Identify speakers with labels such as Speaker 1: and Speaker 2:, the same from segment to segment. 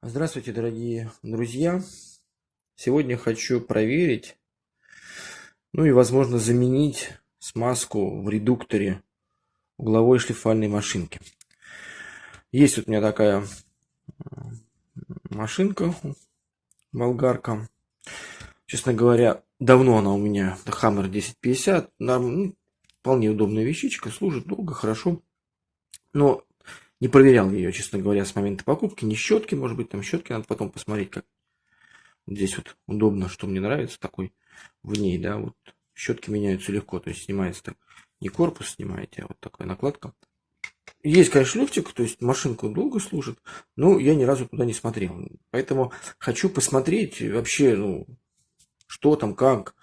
Speaker 1: Здравствуйте, дорогие друзья! Сегодня хочу проверить, ну и, возможно, заменить смазку в редукторе угловой шлифовальной машинки. Есть вот у меня такая машинка, болгарка. Честно говоря, давно она у меня, это Hammer 1050. Вполне удобная вещичка, служит долго, хорошо. Но не проверял ее, честно говоря, с момента покупки. Ни щетки, может быть, там щетки, надо потом посмотреть, как здесь вот удобно, что мне нравится такой в ней, да, вот щетки меняются легко, то есть снимается так, не корпус снимаете, а вот такая накладка. Есть, конечно, люфтик, то есть машинка долго служит, но я ни разу туда не смотрел. Поэтому хочу посмотреть вообще, ну, что там, как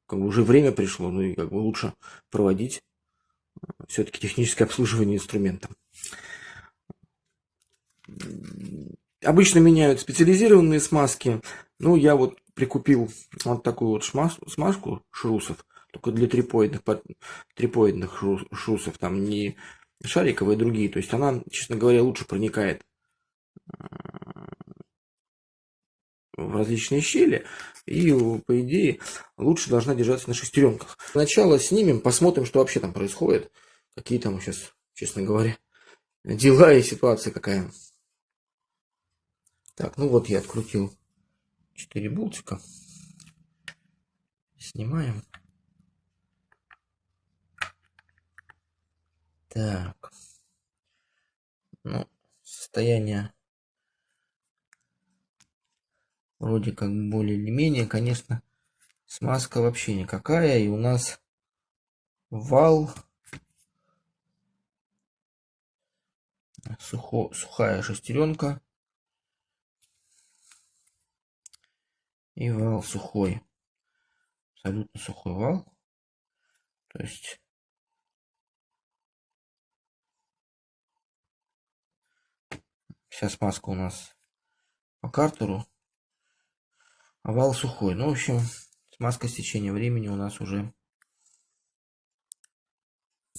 Speaker 1: бы уже время пришло, ну и как бы лучше проводить все-таки техническое обслуживание инструмента. Обычно меняют специализированные смазки. Ну, я вот прикупил вот такую вот смазку шрусов, только для трипоидных шрусов, там не шариковые, другие. То есть она, честно говоря, лучше проникает в различные щели и, по идее, лучше должна держаться на шестеренках. Сначала снимем, посмотрим, что вообще там происходит, какие там сейчас, честно говоря, дела и ситуация какая. Так, ну вот я открутил 4 болтика. Снимаем. Так. Ну, состояние вроде как более или менее. Конечно, смазка вообще никакая. И у нас вал. Сухая шестеренка. И вал сухой. Абсолютно сухой вал. То есть вся смазка у нас по картеру, а вал сухой. Ну, в общем, смазка с течением времени у нас уже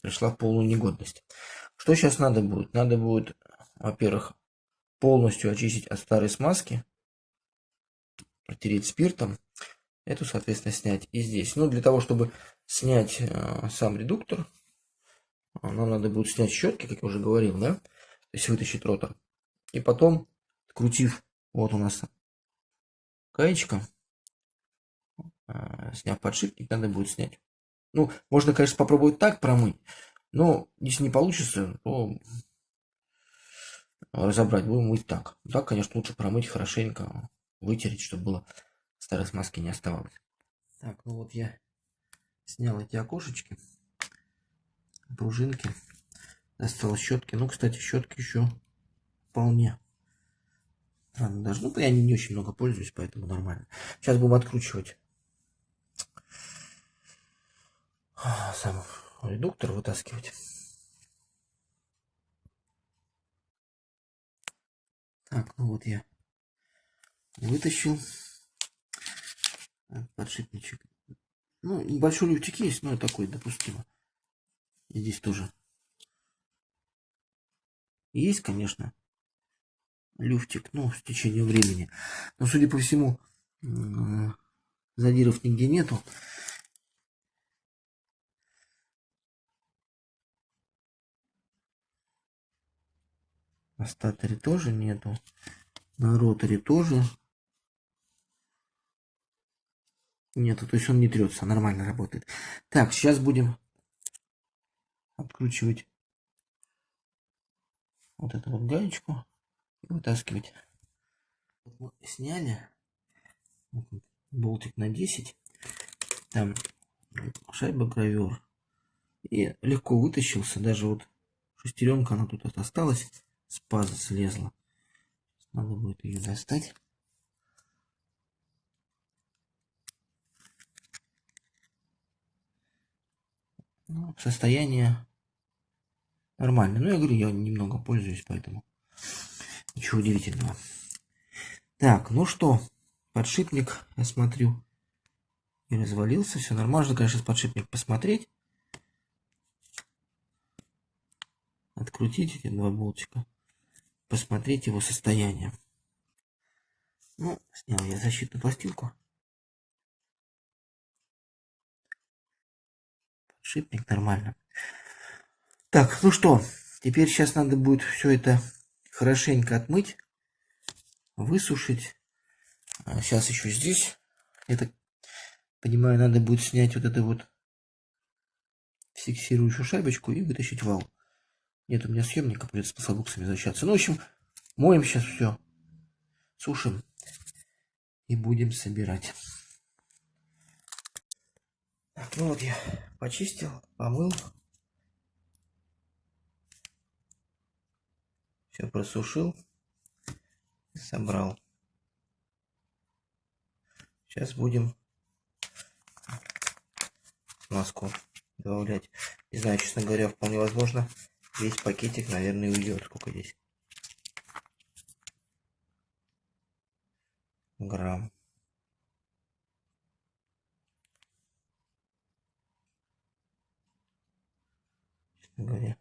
Speaker 1: пришла в полную негодность. Что сейчас надо будет? Надо будет, во-первых, полностью очистить от старой смазки, протереть спиртом. Эту, соответственно, снять и здесь. Но для того, чтобы снять сам редуктор, нам надо будет снять щетки, как я уже говорил, да? То есть вытащить ротор. И потом, крутив, вот у нас гаечка, сняв подшипник, надо будет снять. Ну, можно, конечно, попробовать так промыть, но если не получится, то разобрать будем мыть так. Так, конечно, лучше промыть хорошенько, вытереть, чтобы было старой смазки не оставалось. Так, ну вот я снял эти окошечки, пружинки, достал щетки. Ну, кстати, щетки еще вполне странно даже. Ну, я не очень много пользуюсь, поэтому нормально. Сейчас будем откручивать сам редуктор, вытаскивать. Так, ну вот я вытащил подшипничек. Ну, небольшой люфтик есть, но такой допустимо. И здесь тоже есть, конечно, люфтик, но с течением времени. Но, судя по всему, задиров нигде нету. На статоре тоже нету. На роторе тоже нету. То есть он не трется, нормально работает. Так, сейчас будем откручивать вот эту вот гаечку и вытаскивать. Вот мы сняли болтик на 10. Там шайба гравер. И легко вытащился. Даже вот шестеренка, она тут осталась. С паза слезла. Надо будет ее достать. Ну, состояние нормальное. Ну, я говорю, я немного пользуюсь, поэтому ничего удивительного. Так, ну что, подшипник, я смотрю, и развалился. Все нормально. Можно, конечно, подшипник посмотреть. Открутить эти два болтика. Посмотреть его состояние. Ну, снял я защитную пластинку. Подшипник нормально. Так, ну что, теперь сейчас надо будет все это хорошенько отмыть, высушить. Сейчас еще здесь, я так понимаю, надо будет снять вот эту вот фиксирующую шайбочку и вытащить вал. Нет у меня съемника, придется по флобуксами возвращаться. Ну, в общем, моем сейчас все, сушим и будем собирать. Так, ну вот я почистил, помыл. Все просушил, собрал. Сейчас будем смазку добавлять. Не знаю, честно говоря, вполне возможно, весь пакетик, наверное, уйдет. Сколько здесь? Грамм. Честно говоря,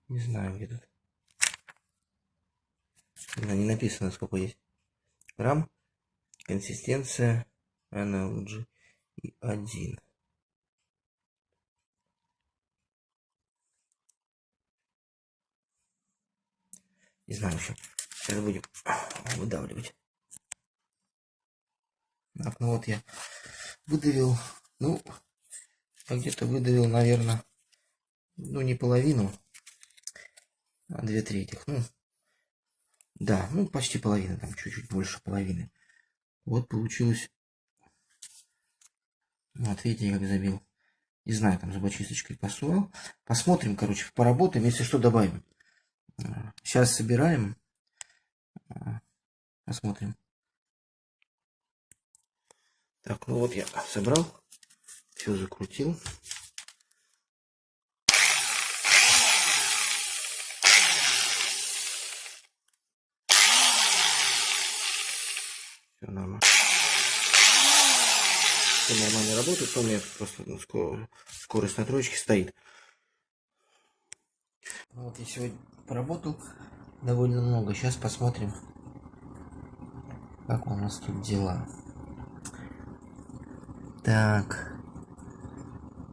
Speaker 1: не знаю, где тут. Не написано, сколько есть грамм. Консистенция NLG 1. Не знаю еще. Сейчас будем выдавливать. Так, ну вот я выдавил. Ну, где-то выдавил, наверное, ну не половину, а 2/3. Ну, да, ну почти половина, там чуть-чуть больше половины. Вот получилось. Вот видите, как забил. Не знаю, там зубочисточкой посувал. Посмотрим, короче, поработаем, если что, добавим. Сейчас собираем. Посмотрим. Так, ну вот я собрал. Все закрутил. Все нормально. Все нормально работает. У меня просто скорость на троечке стоит. Вот я сегодня поработал довольно много. Сейчас посмотрим, как у нас тут дела. Так,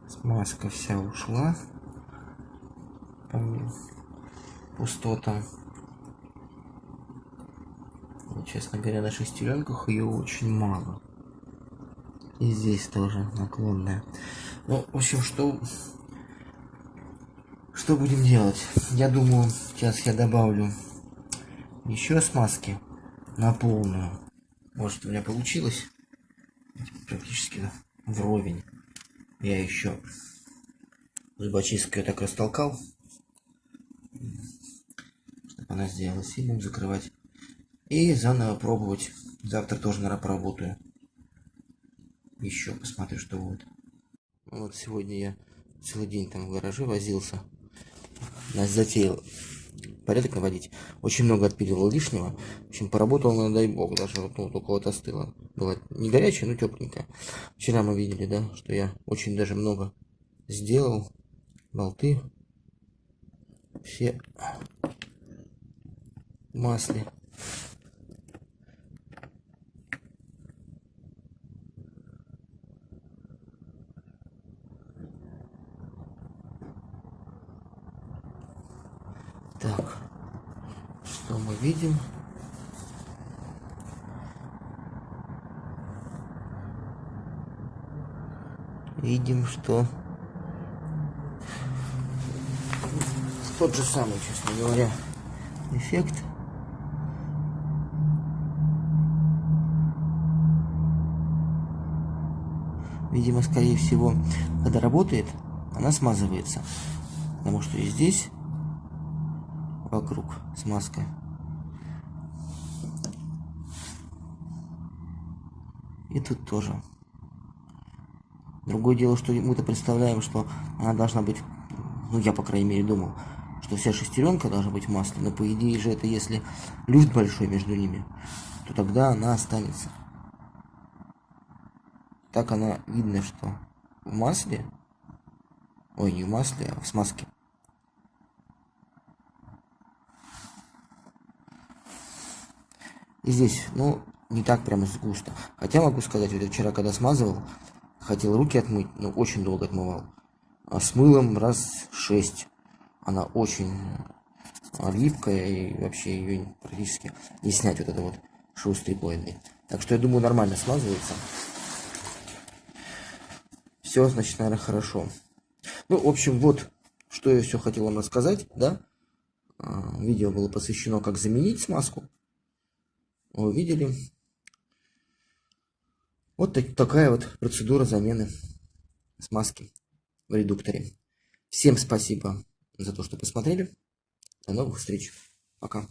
Speaker 1: смазка вся ушла по пустотам. И, честно говоря, на шестеренках ее очень мало. И здесь тоже наклонная. Ну, в общем, что будем делать? Я думаю, сейчас я добавлю еще смазки на полную. Может, у меня получилось практически вровень. Я еще зубочисткой так растолкал, чтобы она сделалась. И будем закрывать. И заново пробовать. Завтра тоже, наверное, поработаю. Еще посмотрю, что будет. Вот сегодня я целый день там в гараже возился. Нас затеял порядок наводить. Очень много отпиливал лишнего. В общем, поработал, ну, дай бог, даже вот, ну, только вот остыло. Было не горячее, но тепленькое. Вчера мы видели, да, что я очень даже много сделал. Болты все в масле. Так, что мы видим? Видим, что тот же самый, честно говоря, эффект. Видимо, скорее всего, когда работает, она смазывается. Потому что и здесь вокруг смазка. И тут тоже. Другое дело, что мы-то представляем, что она должна быть, ну я по крайней мере думал, что вся шестеренка должна быть в масле, но по идее же это если люфт большой между ними, то тогда она останется. Так она видно, что в масле, ой, не в масле, а в смазке. И здесь, ну, не так прямо густо. Хотя могу сказать, вот я вчера, когда смазывал, хотел руки отмыть, но очень долго отмывал. А с мылом раз 6. Она очень липкая, и вообще ее практически не снять, вот это вот шоу стриплоидный. Так что я думаю, нормально смазывается. Все, значит, наверное, хорошо. Ну, в общем, вот, что я все хотел вам рассказать, да. Видео было посвящено, как заменить смазку. Вы видели. Вот такая вот процедура замены смазки в редукторе. Всем спасибо за то, что посмотрели. До новых встреч. Пока.